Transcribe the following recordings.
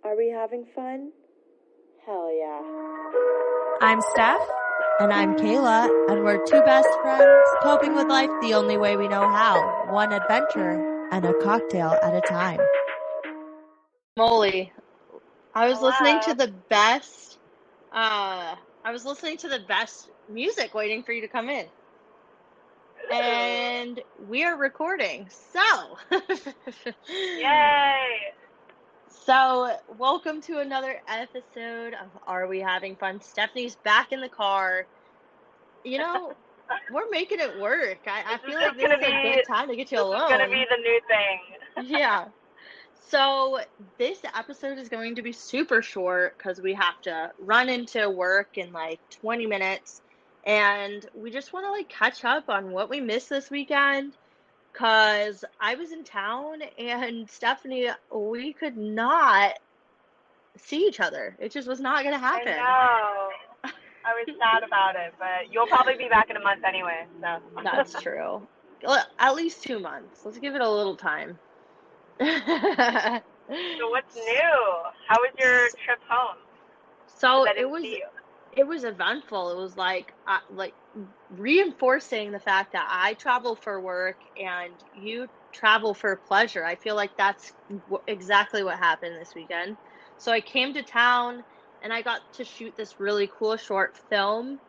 Are we having fun? Hell yeah. I'm Steph. And I'm Kaehla, and we're two best friends coping with life the only way we know how. One adventure and a cocktail at a time. Molly, I was listening to the best music waiting for you to come in. And we are recording. So Yay! So, welcome to another episode of Are We Having Fun? Stephanie's back in the car. You know, we're making it work. I feel like this is a good time to get you alone. This is going to be the new thing. Yeah. So, this episode is going to be super short because we have to run into work in like 20 minutes. And we just want to like catch up on what we missed this weekend. Because I was in town and Stephanie, we could not see each other. It just was not going to happen. I know. I was sad about it, but you'll probably be back in a month anyway. So. That's true. At least 2 months. Let's give it a little time. So what's new? How was your trip home? So it was eventful. It was like reinforcing the fact that I travel for work and you travel for pleasure. I feel like that's exactly what happened this weekend. So I came to town and I got to shoot this really cool short film,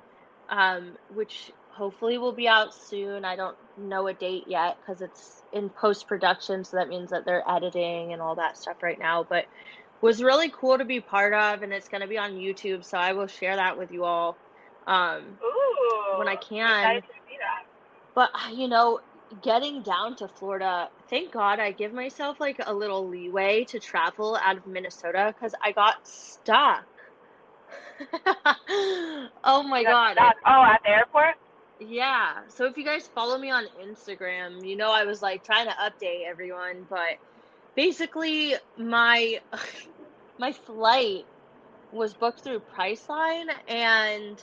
which hopefully will be out soon. I don't know a date yet because it's in post-production, so that means that they're editing and all that stuff right now. But was really cool to be part of, and it's going to be on YouTube, so I will share that with you all when I can. Excited to see that. But, you know, getting down to Florida, thank God I give myself like a little leeway to travel out of Minnesota because I got stuck. Oh my God. At the airport? Yeah. So if you guys follow me on Instagram, you know I was like trying to update everyone, but basically my flight was booked through Priceline, and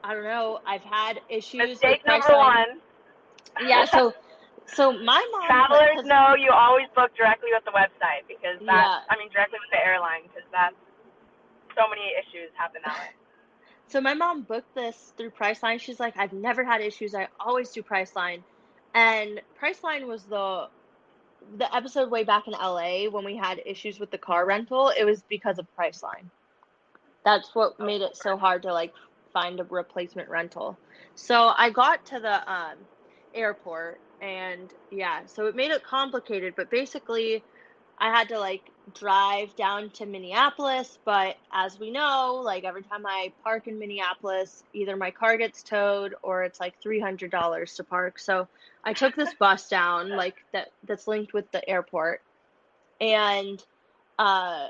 I don't know, I've had issues Mistake with Priceline. number one. Yeah, so my mom... Travelers know you always book directly with the website because directly with the airline, because that's so many issues happen that way. So my mom booked this through Priceline. She's like, I've never had issues. I always do Priceline. And Priceline was the episode way back in LA when we had issues with the car rental. It was because of Priceline. That's what made it so hard to like find a replacement rental. So I got to the airport, and so it made it complicated, but basically I had to like drive down to Minneapolis, but as we know, like every time I park in Minneapolis, either my car gets towed or it's like $300 to park. So I took this bus down, like that's linked with the airport, and Fun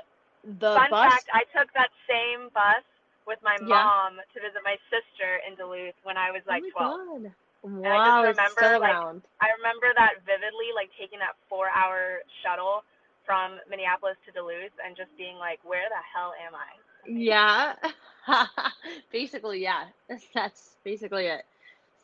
fact, I took that same bus with my mom to visit my sister in Duluth when I was like 12. God. And wow, I just remember, it's still around. I remember that vividly, like taking that 4-hour shuttle from Minneapolis to Duluth and just being like, where the hell am I? Yeah. Basically, yeah. That's basically it.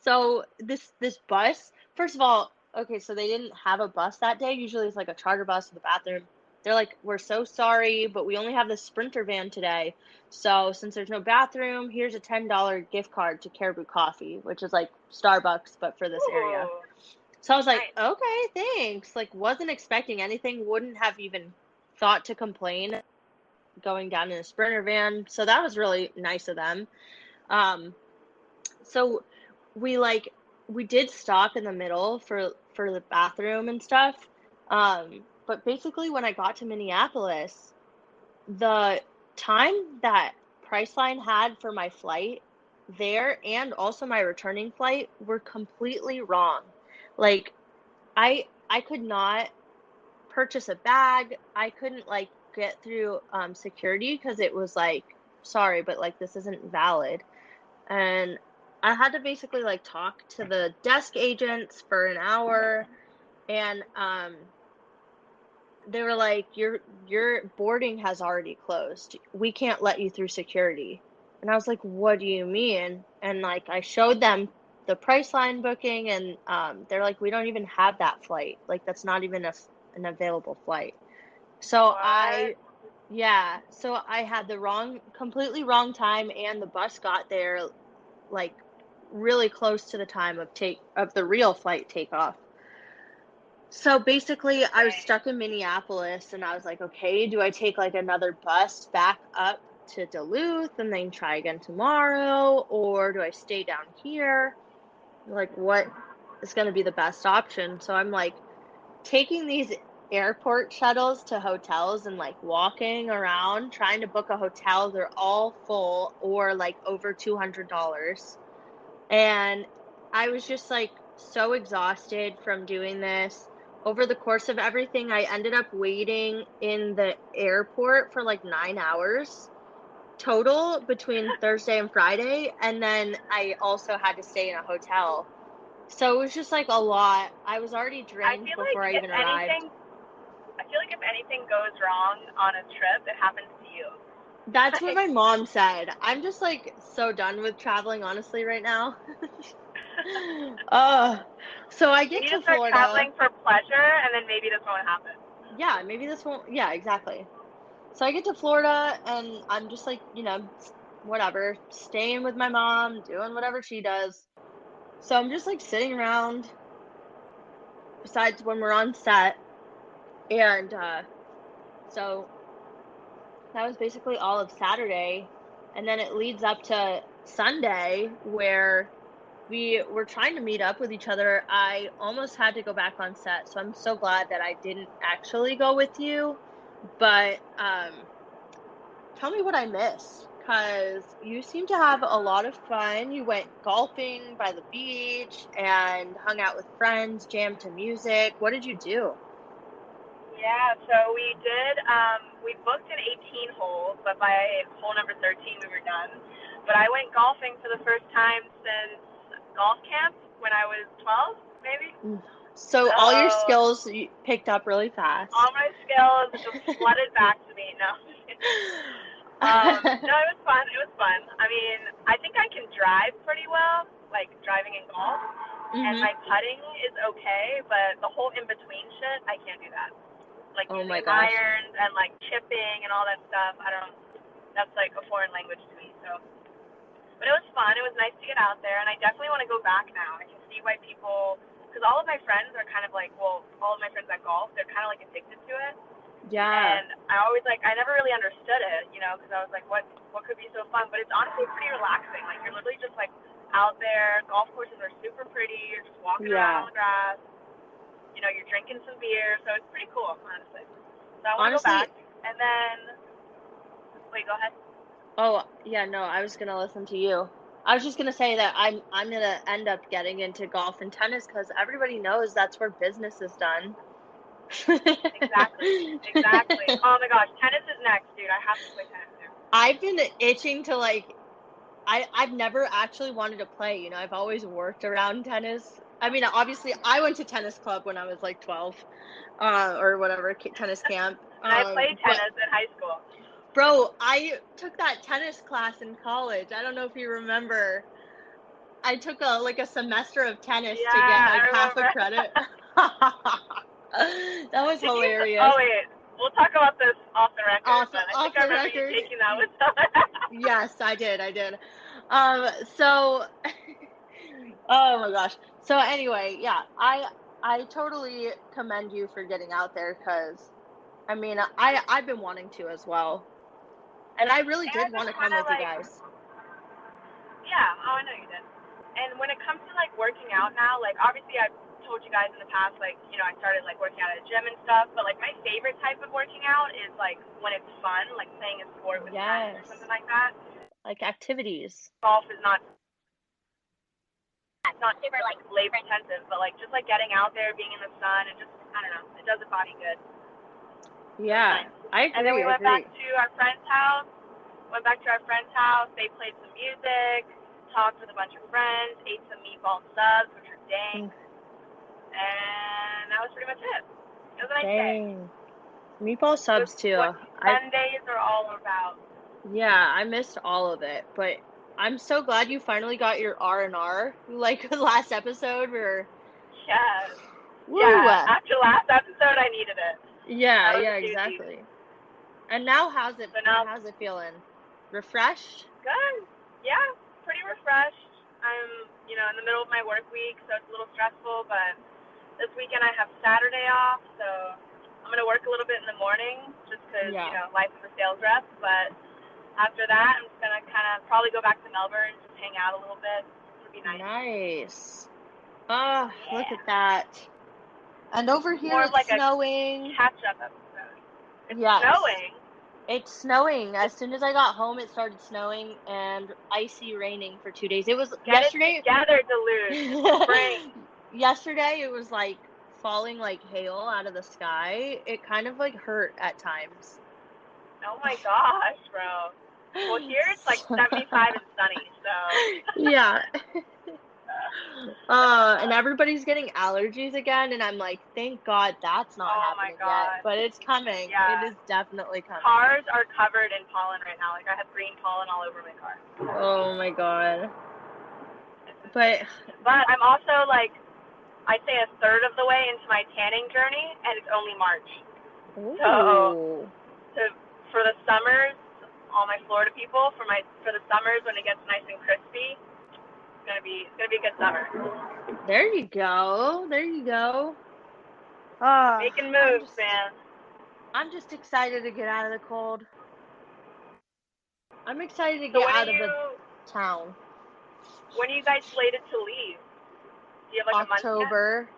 So this bus, first of all, okay, so they didn't have a bus that day. Usually it's like a charter bus with a bathroom. They're like, we're so sorry, but we only have the Sprinter van today. So since there's no bathroom, here's a $10 gift card to Caribou Coffee, which is like Starbucks, but for this area. So I was like, okay, thanks. Like, wasn't expecting anything. Wouldn't have even thought to complain going down in a Sprinter van. So that was really nice of them. So we did stop in the middle for the bathroom and stuff. But basically when I got to Minneapolis, the time that Priceline had for my flight there and also my returning flight were completely wrong. Like I could not purchase a bag. I couldn't like get through security because it was like, sorry, but like this isn't valid. And I had to basically like talk to the desk agents for an hour, and they were like, your boarding has already closed. We can't let you through security. And I was like, what do you mean? And like I showed them the Priceline booking, and they're like, we don't even have that flight. Like that's not even an available flight. So what? Yeah, so I had the completely wrong time, and the bus got there, like, really close to the time of the real flight takeoff. So basically, I was Dang. stuck in Minneapolis, and I was like, okay, do I take like another bus back up to Duluth and then try again tomorrow, or do I stay down here? Like, what is going to be the best option? So I'm like taking these airport shuttles to hotels and like walking around trying to book a hotel. They're all full or like over $200. And I was just like so exhausted from doing this. Over the course of everything, I ended up waiting in the airport for like 9 hours total between Thursday and Friday. And then I also had to stay in a hotel. So it was just like a lot. I was already I drained feel like before I if even arrived. anything, if anything goes wrong on a trip, it happens to you. That's what my mom said. I'm just like so done with traveling, honestly, right now. uh, so I You get need to to start Florida. traveling for pleasure, and then maybe this won't happen. Yeah, maybe this won't. Yeah, exactly. So I get to Florida and I'm just like, whatever, staying with my mom, doing whatever she does. So I'm just like sitting around besides when we're on set. And so that was basically all of Saturday. And then it leads up to Sunday where we were trying to meet up with each other. I almost had to go back on set. So I'm so glad that I didn't actually go with you. But tell me what I missed, cause you seem to have a lot of fun. You went golfing by the beach and hung out with friends, jammed to music. What did you do? Yeah, so we booked an 18 hole, but by hole number 13 we were done. But I went golfing for the first time since golf camp when I was 12, maybe. Mm. So So all your skills you picked up really all fast. my skills just flooded back to me. No. No, it was fun. It was fun. I mean, I think I can drive pretty well, like driving in golf, and Mhm. my putting is okay, but the whole in between shit, I can't do that. Like Oh using my gosh. irons and like chipping and all that stuff. I don't. That's like a foreign language to me. So, but it was fun. It was nice to get out there, and I definitely want to go back now. I can see why people, because all of my friends are kind of like, well, all of my friends that golf, they're kind of like addicted to it. Yeah. And I never really understood it, because I was like, what could be so fun? But it's honestly pretty relaxing. Like you're literally just like out there. Golf courses are super pretty. You're just walking around Yeah. on the grass. You're drinking some beer, so it's pretty cool, honestly. So I want to go Honestly, back. And then, wait, go ahead. oh, yeah, no, I was gonna listen to you. I was just gonna say that I'm gonna end up getting into golf and tennis because everybody knows that's where business is done. Exactly, exactly. Oh my gosh, tennis is next, dude. I have to play tennis now. I've been itching to like I've never actually wanted to play, I've always worked around tennis. I mean, obviously I went to tennis club when I was like 12, or whatever, tennis camp. And I played But tennis in high school. bro, I took that tennis class in college. I don't know if you remember. I took a semester of tennis to get Yeah, I like half a remember. credit. That was Did you? hilarious. Oh wait, we'll talk about this off the record. Off But I think off I the remember you record. taking that with someone. Yes, I did. I did. So oh my gosh. So anyway, yeah, I totally commend you for getting out there because I mean, I've been wanting to as well. And I really And did I've want been to come kind of with you like, guys. yeah. Oh, I know you did. And when it comes to like working out now, like obviously I've told you guys in the past, like I started like working out at a gym and stuff. But like my favorite type of working out is like when it's fun, like playing a sport with friends or Yes. something like that. Like activities. Golf is not. It's not super like labor intensive, but like just like getting out there, being in the sun, and just I don't know, it does the body good. It was Yeah, nice. I And then agree, we went back agree. to our friend's house. Went back to our friend's house. They played some music, talked with a bunch of friends, ate some meatball subs, which are dank, Mm, and that was pretty much it. It was a nice day. dang. Meatball It was subs too. what I Sundays are all about. Yeah, I missed all of it, but I'm so glad you finally got your R&R like last episode where Yeah, woo. yeah. After last episode, I needed it. Yeah, That was yeah, a doozy. exactly. And now how's it So now, feeling? Refreshed? good. Yeah, pretty refreshed. I'm, in the middle of my work week, so it's a little stressful, but this weekend I have Saturday off, so I'm going to work a little bit in the morning just because, Yeah. life of a sales rep, but after that, I'm just going to kind of probably go back to Melbourne, just hang out a little bit. It'll be nice. Nice. Oh, Yeah. look at that. And over here More of it's like snowing. a catch-up episode. It's Yes. snowing. It's snowing. As soon as I got home, it started snowing and icy raining for 2 days. It was Get yesterday. it together, Duluth. It's spring. Yesterday, it was like falling like hail out of the sky. It kind of like hurt at times. Oh my gosh, bro. Well, here it's like 75 and sunny, so. Yeah. And everybody's getting allergies again, and I'm like, thank God that's not Oh my happening yet. God. But it's coming. Yeah. It is definitely coming. Cars are covered in pollen right now. Like, I have green pollen all over my car. Oh my God. But I'm also like, I'd say a third of the way into my tanning journey, and it's only March. ooh. So for the summers, all my Florida people, for the summers when it gets nice and crispy, it's gonna be a good summer. There you go. Making moves, man. I'm just excited to get out of the cold. I'm excited to So get out of the town. when are you guys slated to leave? Do you have like October. a month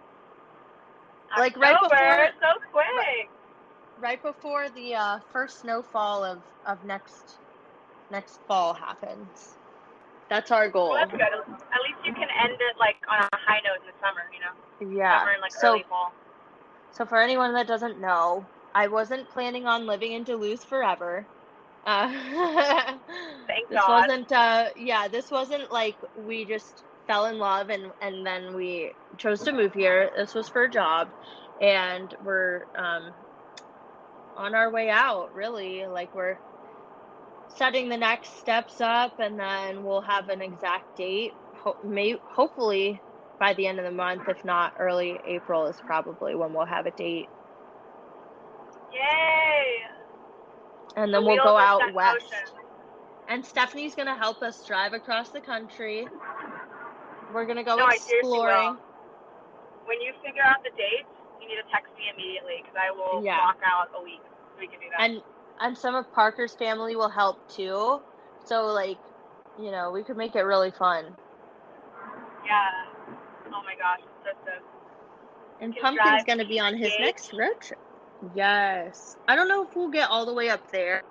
yet? Like right before. So quick. Right before the first snowfall of next fall happens. That's our goal. Well, that's good. At least you can end it like on a high note in the summer, Yeah. Summer and like early fall. So for anyone that doesn't know, I wasn't planning on living in Duluth forever. Thank this God. This wasn't like we just fell in love and then we chose to move here. This was for a job, and we're on our way out, really. Like, we're setting the next steps up, and then we'll have an exact date. Hopefully by the end of the month, if not early April is probably when we'll have a date. Yay! And then we'll go out west. And Stephanie's going to help us drive across the country. We're going to go exploring. I seriously will. When you figure out the dates, you need to text me immediately, because I will block out a week so we can do that. And some of Parker's family will help too. So, like, we could make it really fun. Yeah. Oh my gosh, that's so good. And Pumpkin's going to be on his next road trip. Yes. I don't know if we'll get all the way up there,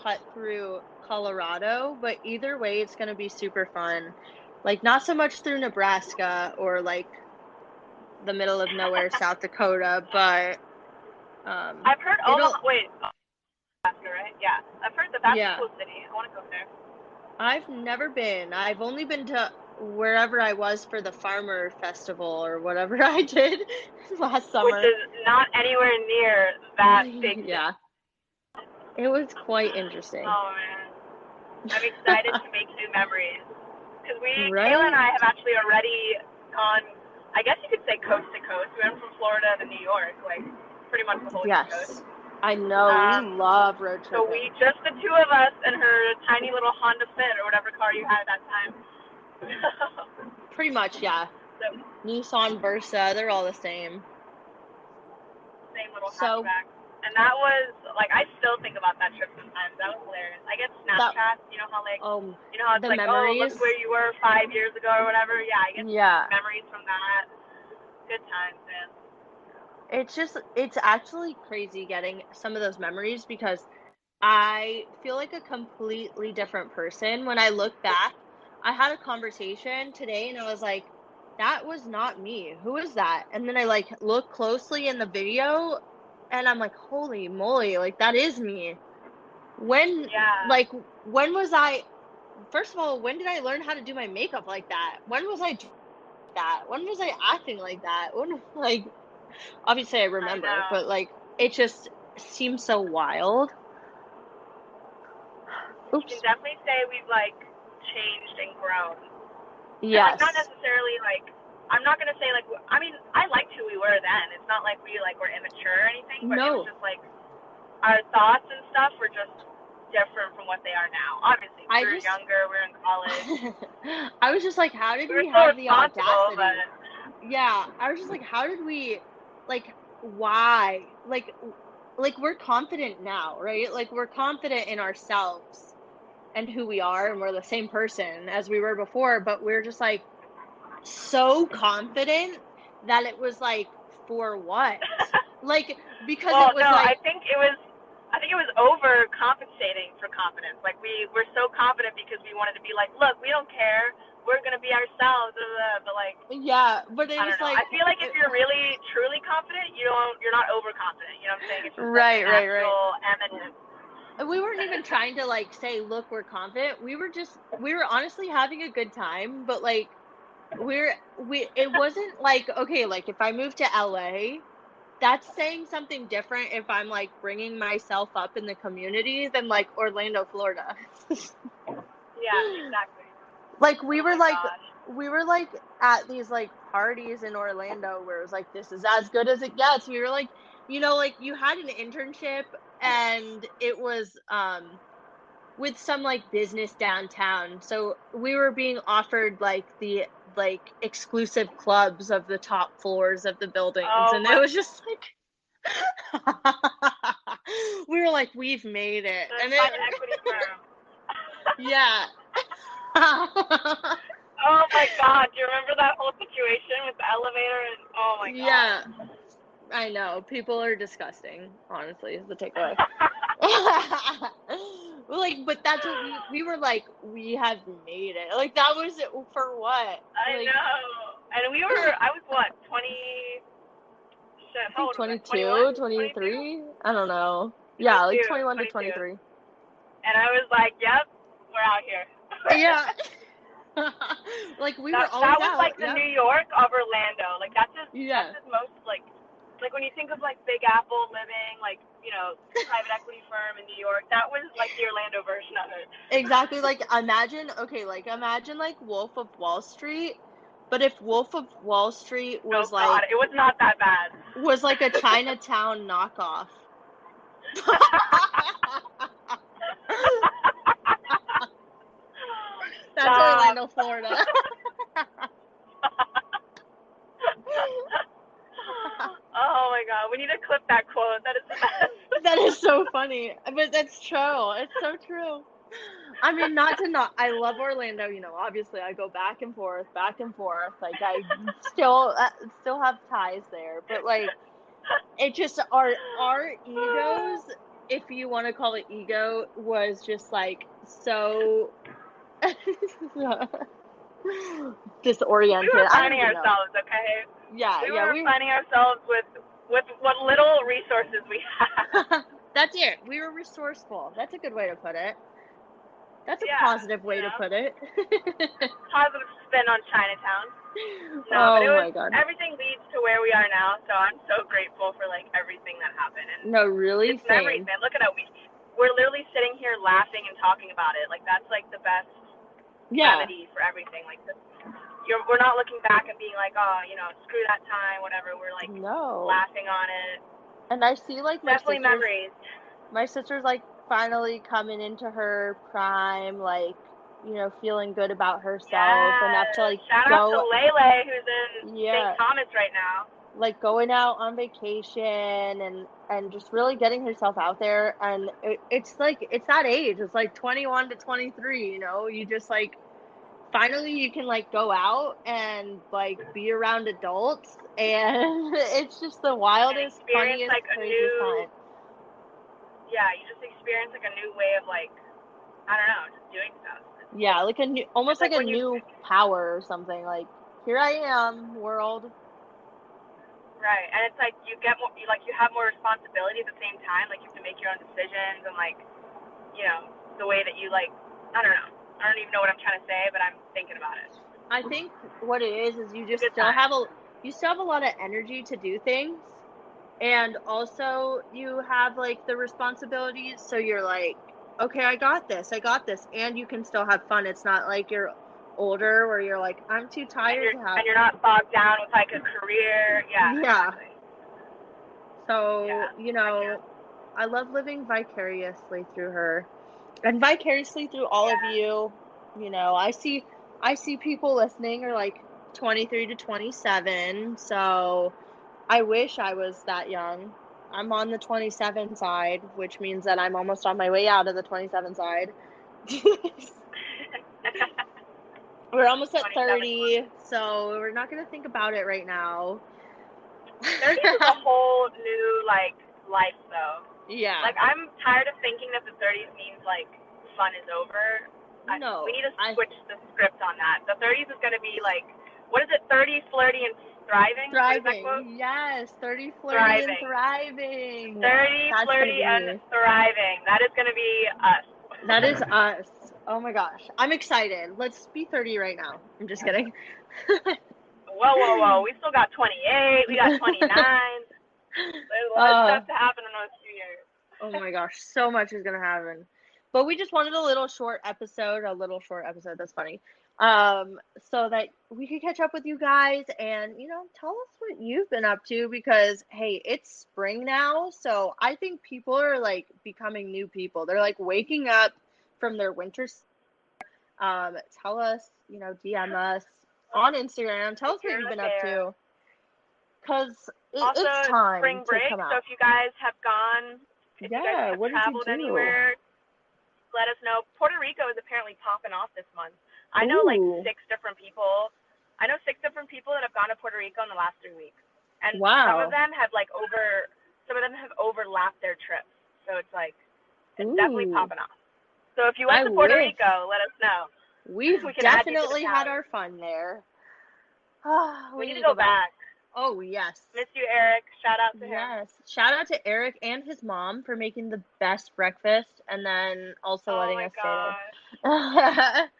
cut through Colorado, but either way, it's going to be super fun. Like, not so much through Nebraska or, like, the middle of nowhere, South Dakota, but I've heard Nebraska, right? Yeah. I've heard that's a cool city. I want to go there. I've never been. I've only been to wherever I was for the farmer festival or whatever I did last summer. Which is not anywhere near that big. Yeah. It was quite interesting. Oh, man. I'm excited to make new memories. Because Kaehla and I have actually already gone, I guess you could say coast to coast. We went from Florida to New York, like, pretty much the whole East Coast. I know. We love road tripping. So just the two of us and her tiny little Honda Fit or whatever car you had at that time. Pretty much, yeah. So, Nissan Versa, they're all the same. Same little hatchback. And that was, like, I still think about that trip sometimes. That was hilarious. I get Snapchats, you know how it's like, memories. Oh, look where you were 5 years ago or whatever. Yeah, I get memories from that. Good times, man. It's actually crazy getting some of those memories, because I feel like a completely different person when I look back. I had a conversation today and I was like, that was not me. Who is that? And then I like look closely in the video and I'm like, holy moly, like that is me. When was I, first of all, when did I learn how to do my makeup like that? When was I like that? When was I acting like that? Like, obviously I remember, but like, it just seems so wild. Oops. You can definitely say we've like changed and grown. Yes. And, like, not necessarily like, I'm not gonna say like, I mean, I liked who we were then. It's not like we like were immature or anything, but it was just like our thoughts and stuff were just different from what they are now. Obviously, we were younger, we were in college. I was just like, how did We were we still have the responsible, audacity? but Yeah, I was just like, how did we, like, why? Like we're confident now, right? Like we're confident in ourselves and who we are, and we're the same person as we were before, but we're just like so confident that it was like, for what? Like, because well, it was no, like, I think it was overcompensating for confidence. Like we were so confident because we wanted to be like, look, we don't care. We're gonna be ourselves. Blah, blah, blah. But like, yeah, but it I was don't know. like, I feel like if you're really truly confident, you're not overconfident. You know what I'm saying? It's just like right, a right, right. natural eminence. We weren't even trying to like say, look, we're confident. We were honestly having a good time, but like it wasn't like, okay, like if I move to LA, that's saying something different if I'm like bringing myself up in the community than like Orlando, Florida. Yeah, exactly. Like Oh my gosh. we were like at these like parties in Orlando where it was like, this is as good as it gets. We were like, like you had an internship, and it was with some like business downtown. So we were being offered like the like exclusive clubs of the top floors of the buildings, Oh and it my, was just like we were like, we've made it. the And private equity firm. yeah. Oh my god, do you remember that whole situation with the elevator and oh my god. Yeah, I know. People are disgusting, honestly, is the takeaway. Like, but that's what we were like, we have made it. Like, that was it for what? I Like, know. And I was what, 20, shit, I how think old was I? 22, 22? 23. I don't know. Yeah, 22, like 21 to 22. 23. And I was like, yep, we're out here. Yeah. Like, we were That always was out. like the Yep. New York of Orlando. Like that's Yeah. his most like when you think of like Big Apple living, like, private equity firm in New York, that was like the Orlando version of it. Exactly. Like, imagine, okay, like, imagine, like, Wolf of Wall Street, but if Wolf of Wall Street Oh god, it was not that bad. was like a Chinatown knockoff. That's Stop. Orlando, Florida. Oh my god, we need to clip that quote. That is the best. That is so funny, but that's true. It's so true. I mean, I love Orlando, obviously I go back and forth, back and forth. Like, I still have ties there, but like, it just, our egos, if you want to call it ego, was just like so disoriented. We were I don't finding even know. ourselves, okay? Yeah, We yeah, were finding ourselves with what little resources we had. that's it. We were resourceful. That's a good way to put it. That's a Yeah, positive way to put it. positive spin on Chinatown. No, but Oh my God. everything leads to where we are now, so I'm so grateful for like everything that happened. And No, really, it's memories, same. man. Look at how we're literally sitting here laughing and talking about it. Like that's like the best Yeah. remedy for everything. Like we're not looking back and being like, oh, screw that time, whatever. We're like laughing on it. And I see like Definitely memories. My sister's like finally coming into her prime, like, feeling good about herself enough to like shout out to Lele, who's in St. Thomas right now. Like going out on vacation and just really getting herself out there. And it's like, it's that age. It's like 21 to 23, you just like, finally you can like go out and like be around adults, and it's just the wildest, funniest, like craziest time. Yeah, you just experience like a new way of like, I don't know, just doing stuff. Yeah, like almost like a new power or something. Like, here I am, world. Right, and it's like you get more, you have more responsibility at the same time. Like you have to make your own decisions and like, the way that you like, I don't know. I don't even know what I'm trying to say, but I'm thinking about it. I think what it is you just still have a lot of energy to do things, and also you have like the responsibilities. So you're like, okay, I got this, and you can still have fun. It's not like you're older where you're like, I'm too tired to have. And you're not bogged down with like a career. Yeah. Yeah. Exactly. So I love living vicariously through her and vicariously through all of you. You know, I see people listening are like 23 to 27, so I wish I was that young. I'm on the 27 side, which means that I'm almost on my way out of the 27 side. We're almost at 30, so we're not going to think about it right now. 30 is a whole new, like, life, though. Yeah. Like, I'm tired of thinking that the 30s means, like, fun is over. No. We need to switch the script on that. The 30s is going to be, like, what is it, 30, flirty, and thriving? Thriving. Yes, 30, flirty, thriving. and thriving. 30, That's flirty, and thriving. That is going to be us. That is us. Oh my gosh. I'm excited. Let's be 30 right now. I'm just kidding. Whoa. We still got 28. We got 29. There's a lot of stuff to happen in those 2 years. Oh my gosh. So much is going to happen. But we just wanted a little short episode. That's funny. So that we could catch up with you guys and, you know, tell us what you've been up to because, hey, it's spring now. So I think people are like becoming new people. They're like waking up from their winter. Tell us, you know, DM us on Instagram. Tell us what you've been up to. Because also, it's time spring break, to come out. so if you guys have gone, if you guys have traveled anywhere, let us know. Puerto Rico is apparently popping off this month. I know like 6 different people. I know 6 different people that have gone to Puerto Rico in the last 3 weeks. And some of them have overlapped their trips. So it's like, it's definitely popping off. So if you went to Puerto Rico, let us know. We've definitely had our fun there. We need to go back. Oh, yes. Miss you, Eric. Shout out to him. Yes. Shout out to Eric and his mom for making the best breakfast and then also letting us stay there.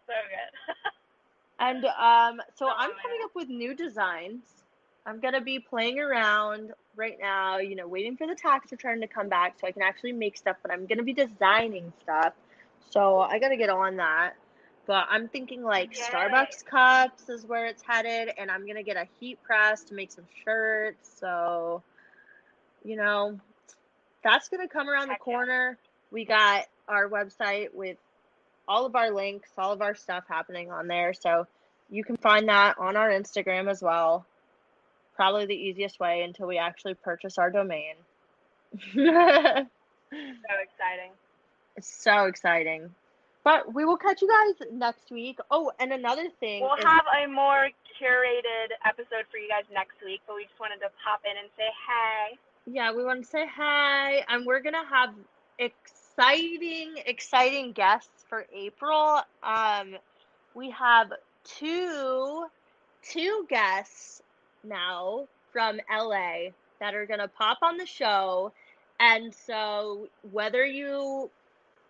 So good. And so I'm coming up with new designs. I'm going to be playing around right now, you know, waiting for the tax return to come back so I can actually make stuff, but I'm going to be designing stuff. So I got to get on that. But I'm thinking like Starbucks cups is where it's headed, and I'm going to get a heat press to make some shirts. So, you know, that's going to come around the corner. We got our website with all of our links, all of our stuff happening on there. So you can find that on our Instagram as well. Probably the easiest way until we actually purchase our domain. So exciting. It's so exciting. But we will catch you guys next week. Oh, and another thing. We'll have a more curated episode for you guys next week, but we just wanted to pop in and say hey. Yeah, we want to say hi. And we're going to have exciting guests for April. We have two guests now from LA that are going to pop on the show. And so whether you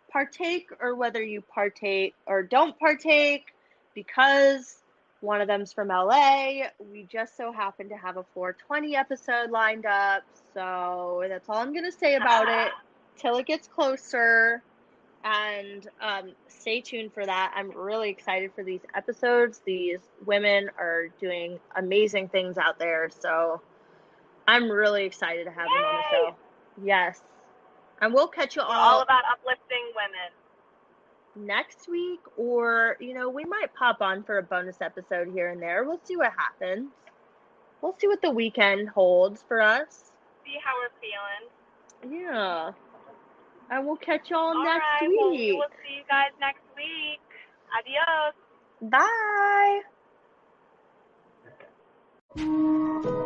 partake or whether you partake or don't partake, because one of them's from LA, we just so happen to have a 420 episode lined up. So that's all I'm going to say about it till it gets closer. And stay tuned for that. I'm really excited for these episodes. These women are doing amazing things out there. So I'm really excited to have them on the show. Yes. And we'll catch you all about uplifting women next week, or, you know, we might pop on for a bonus episode here and there. We'll see what happens. We'll see what the weekend holds for us. See how we're feeling. Yeah. And we'll catch y'all next week. Well, we will see you guys next week. Adios. Bye.